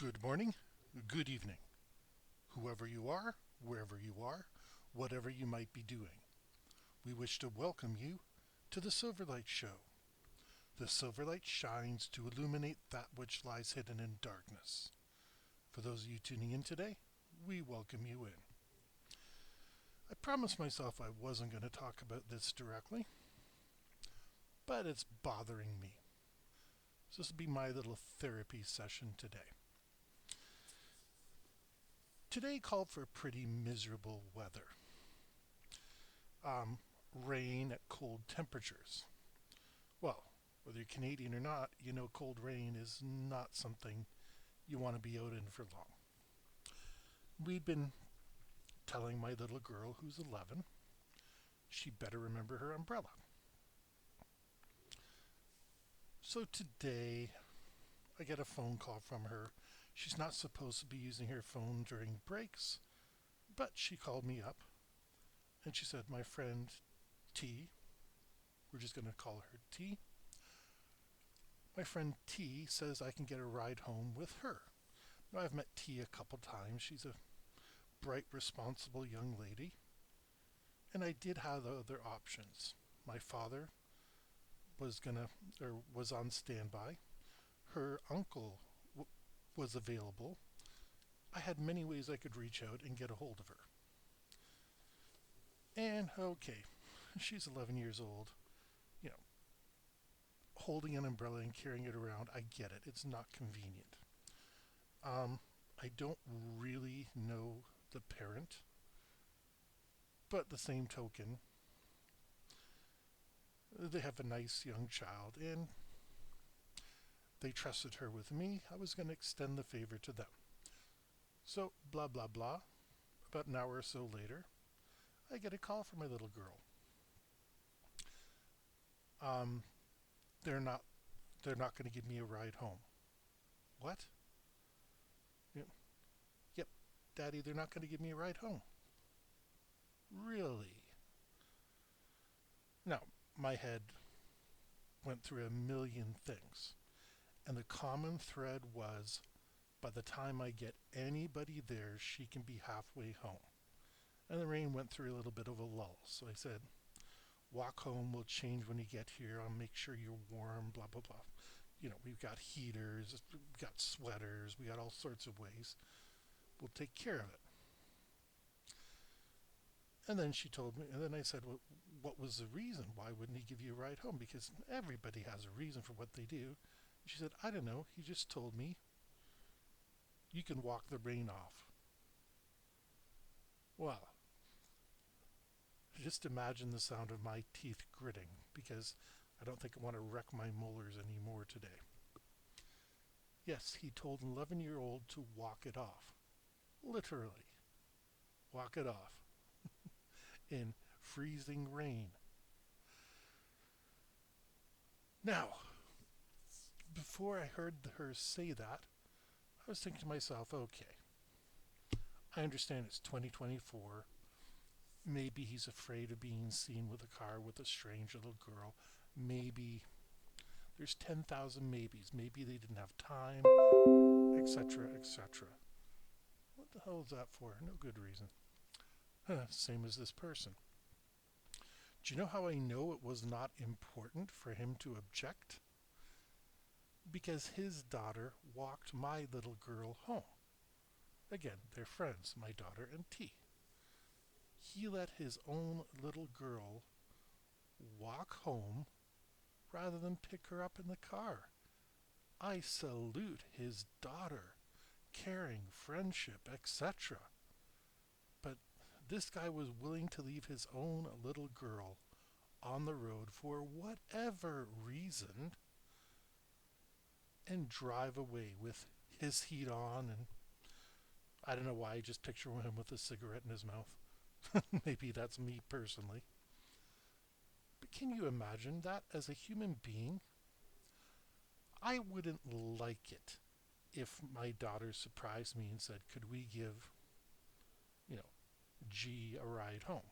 Good morning, good evening, whoever you are, wherever you are, whatever you might be doing. We wish to welcome you to the Silverlight Show. The Silverlight shines to illuminate that which lies hidden in darkness. For those of you tuning in today, we welcome you in. I promised myself I wasn't going to talk about this directly, but it's bothering me. So this will be my little therapy session today. Today called for pretty miserable weather. Rain at cold temperatures. Well, whether you're Canadian or not, you know cold rain is not something you want to be out in for long. We'd been telling my little girl, who's 11, she better remember her umbrella. So today, I get a phone call from her. She's not supposed to be using her phone during breaks, but she called me up and she said, my friend T, we're just going to call her T, my friend T says I can get a ride home with her. Now, I've met T a couple times. She's a bright, responsible young lady. And I did have other options. My father was on standby. Her uncle was available. I had many ways I could reach out and get a hold of her. And okay, she's 11 years old. You know, holding an umbrella and carrying it around, I get it. It's not convenient. I don't really know the parent, but the same token, they have a nice young child and they trusted her with me. I was going to extend the favor to them. So, blah, blah, blah. About an hour or so later, I get a call from my little girl. Um, they're not, they're not going to give me a ride home. What? Yep, Daddy, they're not going to give me a ride home. Really? Now, my head went through a million things. And the common thread was, by the time I get anybody there, she can be halfway home. And the rain went through a little bit of a lull. So I said, walk home, we'll change when you get here. I'll make sure you're warm, blah, blah, blah. You know, we've got heaters, we've got sweaters, we got all sorts of ways. We'll take care of it. And then she told me, and then I said, well, what was the reason? Why wouldn't he give you a ride home? Because everybody has a reason for what they do. She said, I don't know. He just told me you can walk the rain off. Well, just imagine the sound of my teeth gritting because I don't think I want to wreck my molars anymore today. Yes, he told an 11-year-old to walk it off. Literally, walk it off in freezing rain. Now, before I heard her say that, I was thinking to myself, okay, I understand it's 2024. Maybe he's afraid of being seen with a car with a strange little girl. Maybe there's 10,000 maybes. Maybe they didn't have time, etc., etc. What the hell is that for? No good reason. Same as this person. Do you know how I know it was not important for him to object? Because his daughter walked my little girl home. Again, they're friends, my daughter and T. He let his own little girl walk home rather than pick her up in the car. I salute his daughter, caring, friendship, etc. But this guy was willing to leave his own little girl on the road for whatever reason and drive away with his heat on, and I don't know why I just picture him with a cigarette in his mouth. Maybe that's me personally. But can you imagine that as a human being? I wouldn't like it if my daughter surprised me and said, could we give, you know, G a ride home?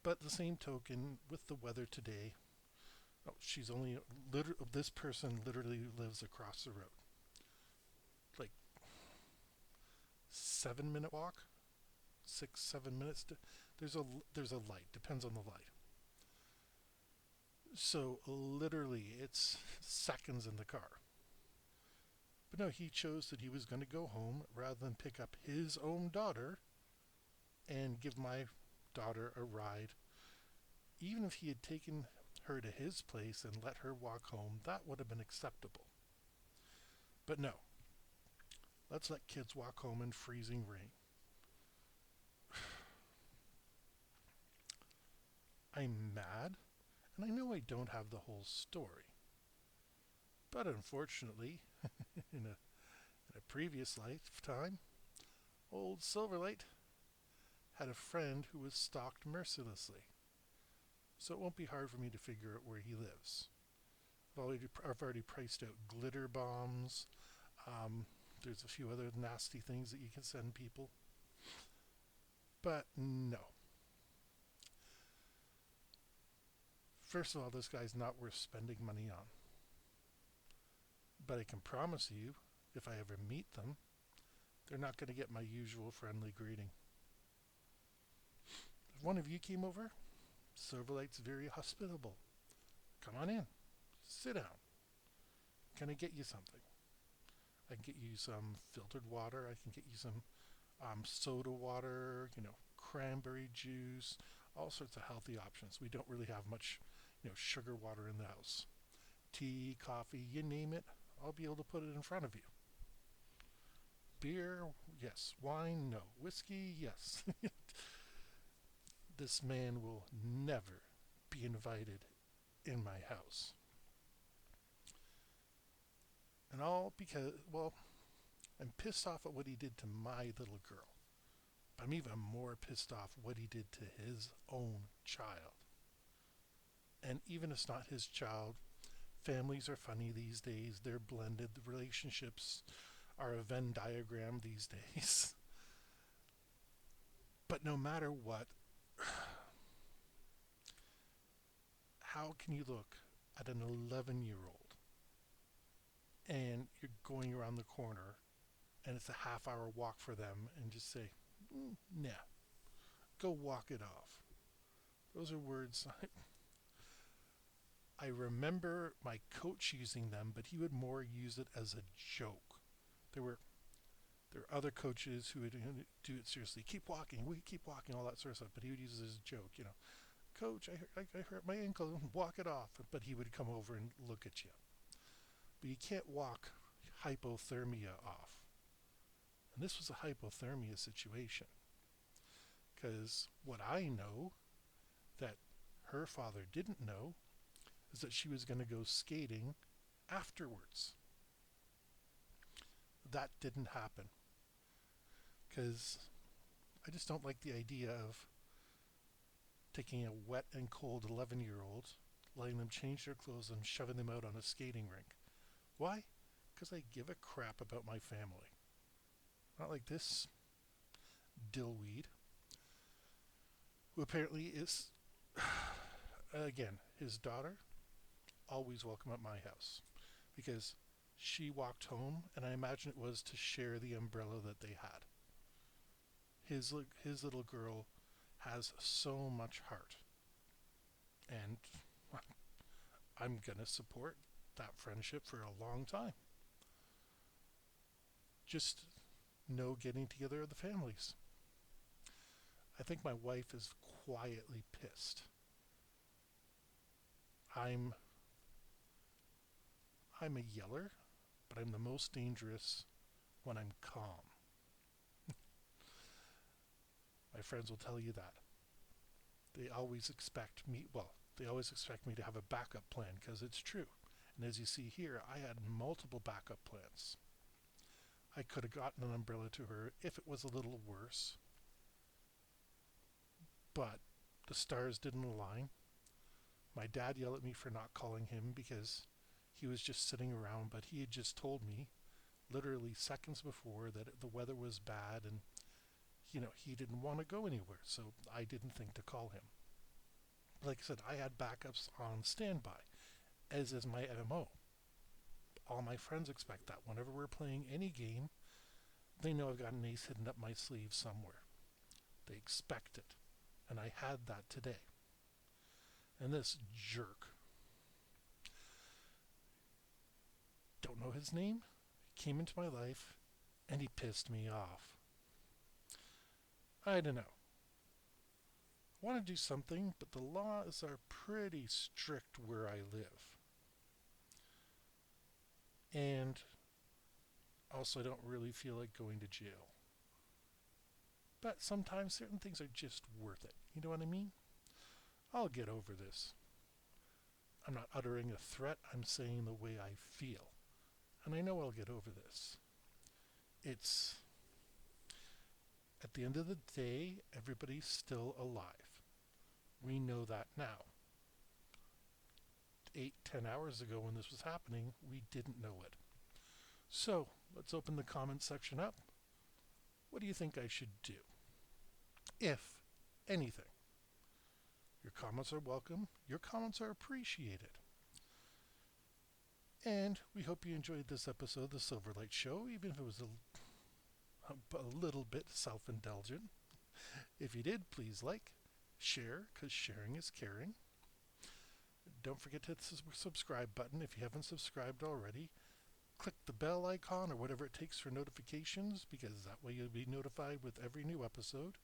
But the same token, with the weather today, oh, this person literally lives across the road. 7-minute walk, 6, 7 minutes. There's a there's a light. Depends on the light. So literally, it's seconds in the car. But no, he chose that he was going to go home rather than pick up his own daughter and give my daughter a ride. Even if he had taken her to his place and let her walk home, that would have been acceptable. But no, let's let kids walk home in freezing rain. I'm mad, and I know I don't have the whole story. But unfortunately, in a previous lifetime, old Silverlight had a friend who was stalked mercilessly. So it won't be hard for me to figure out where he lives. I've already priced out glitter bombs. There's a few other nasty things that you can send people. But no. First of all, this guy's not worth spending money on. But I can promise you, if I ever meet them, they're not going to get my usual friendly greeting. If one of you came over, Silverlight's very hospitable. Come on in. Sit down. Can I get you something? I can get you some filtered water. I can get you some soda water, cranberry juice, all sorts of healthy options. We don't really have much, sugar water in the house. Tea, coffee, you name it, I'll be able to put it in front of you. Beer, yes. Wine, no. Whiskey, yes. This man will never be invited in my house. And all because, well, I'm pissed off at what he did to my little girl. But I'm even more pissed off what he did to his own child. And even if it's not his child, families are funny these days. They're blended. The relationships are a Venn diagram these days. But no matter what, how can you look at an 11-year-old and you're going around the corner and it's a half-hour walk for them and just say, nah, go walk it off. Those are words I remember my coach using them, but he would more use it as a joke. There were other coaches who would do it seriously. Keep walking, all that sort of stuff. But he would use it as a joke, Coach, I hurt my ankle, walk it off. But he would come over and look at you. But you can't walk hypothermia off. And this was a hypothermia situation. Because what I know that her father didn't know is that she was going to go skating afterwards. That didn't happen. Because I just don't like the idea of taking a wet and cold 11-year-old, letting them change their clothes and shoving them out on a skating rink. Why? Because I give a crap about my family. Not like this dillweed, who apparently is, again, his daughter, always welcome at my house. Because she walked home, and I imagine it was to share the umbrella that they had. His little girl has so much heart. And I'm going to support that friendship for a long time. Just no getting together of the families. I think my wife is quietly pissed. I'm a yeller, but I'm the most dangerous when I'm calm. My friends will tell you that. They always expect me to have a backup plan, because it's true. And as you see here, I had multiple backup plans. I could have gotten an umbrella to her if it was a little worse. But the stars didn't align. My dad yelled at me for not calling him because he was just sitting around, but he had just told me literally seconds before that the weather was bad and he didn't want to go anywhere, so I didn't think to call him. Like I said, I had backups on standby, as is my MO. All my friends expect that. Whenever we're playing any game, They know I've got an ace hidden up my sleeve somewhere. They expect it. And I had that today. And this jerk, don't know his name, came into my life and he pissed me off. I don't know. I want to do something, but the laws are pretty strict where I live. And also, I don't really feel like going to jail. But sometimes certain things are just worth it. You know what I mean? I'll get over this. I'm not uttering a threat, I'm saying the way I feel. And I know I'll get over this. It's, at the end of the day, everybody's still alive. We know that now. 8-10 hours ago when this was happening, we didn't know it. So, let's open the comment section up. What do you think I should do? If anything. Your comments are welcome. Your comments are appreciated. And we hope you enjoyed this episode of the Silverlight Show, even if it was a little bit self-indulgent. If you did, please like, share, because sharing is caring. Don't forget to hit the subscribe button if you haven't subscribed already. Click the bell icon or whatever it takes for notifications, because that way you'll be notified with every new episode.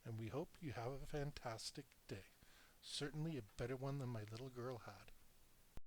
And we hope you have a fantastic day. Certainly a better one than my little girl had.